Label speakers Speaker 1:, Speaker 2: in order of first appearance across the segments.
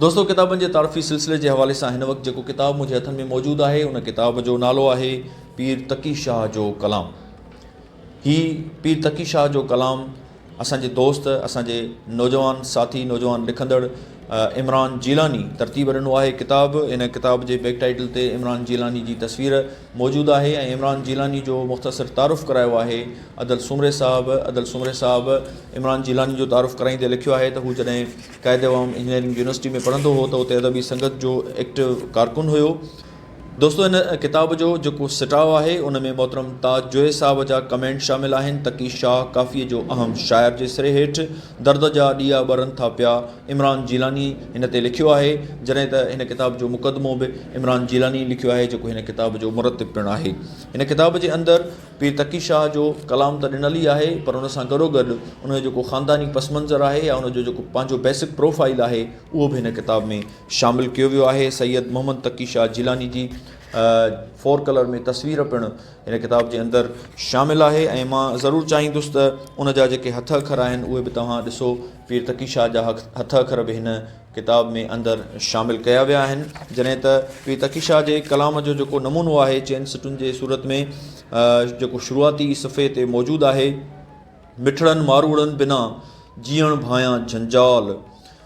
Speaker 1: दोस्तों, किताबनि जे तारफ़ी सिलसिले के हवाले से हिन वक़्तु जेको किताब मुझे हथनि में मौजूद है, उन किताब जो नालो है पीर तकी शाह जो कलाम। ही पीर तकी शाह जो कलाम असांजे दोस्त, असांजे नौजवान साथी, नौजवान लिखंदड़ इमरान जीलानी तरतीब ॾिनो आहे किताब। इन किताब के बैक टाइटल ते इमरान जीलानी की तस्वीर मौजूद है। इमरान जीलानी जो मुख़्तसर तारुफ़ करायो है अदल सुमरे साहब। अदल सुमरे साहब इमरान जीलानी जो तारुफ़ कराईंदे लिखियो है तो हू जॾहिं क़ाइदे अवाम इंजीनियरिंग यूनिवर्सिटी में पढ़ंदो हो तो उते अदबी संगत जो एक्टिव कारकुन हुयो। दोस्तों, इन किताब जो जो सिटाव है उनमें मोहतरम ताज जोए साहब जा कमेंट शामिल आहिनि। तकी शाह काफ़ी जो अहम शायर के सिरे हेठि दर्द जा ॾिया ॿरनि था पिया इमरान जीलानी इन ते लिखियो है। जॾहिं त हिन किताब जो मुक़दमो भी इमरान जीलानी लिखियो है, जो हिन किताब जो मुरतिब पिणु आहे। इन किताब के अंदर पीर तकी शाह जो कलाम तो ॾिनल ही आहे, पर उन सां गॾोगॾु उन जो ख़ानदानी पस मंज़र है या उन जो पंहिंजो बेसिक प्रोफाइल है उहो भी हिन किताब में शामिल कियो वियो आहे। सैयद मोहम्मद तकी शाह जीलानी जी 4 कलर में तस्वीर पिणु इन किताब के अंदर शामिल है। ऐं मां ज़रूरु चाहींदुसि त उन जा जेके हथ अखर आहिनि उहे बि तव्हां ॾिसो। पीर तकी शाह जा हथ अखर भी हिन किताब में अंदर शामिल कया विया आहिनि। जॾहिं त पीर तकी शाह जे कलाम जो जेको नमूनो आहे चइनि सिटुनि जे सूरत में जेको शुरूआती सफ़े ते मौजूद आहे। मिठड़नि मारूड़नि बिना जीअण भायां झंझाल,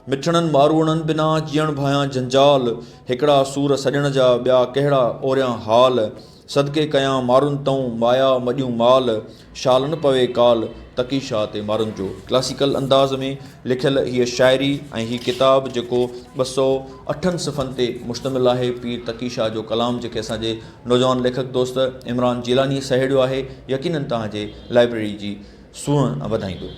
Speaker 1: मिठड़नि मारूड़नि बिना जीअण भायां झंझाल, हिकिड़ा सूर सॼण जा ॿिया कहिड़ा ओरियां हाल, सदके कयां मारुनि तऊं माया मॾियूं माल, शाल न पवे काल तकी शाह ते मारुनि जो। क्लासिकल अंदाज़ में लिखियल हीअ शाइरी ऐं हीअ किताब जेको 208 सिफ़नि ते मुश्तमिल आहे। पीर तकी शाह जो कलाम जेके असांजे नौजवान लेखक दोस्त इमरान जीलानी सहेड़ियो आहे, यकीनन तव्हांजे लाइब्रेरी जी सूंह वधाईंदो।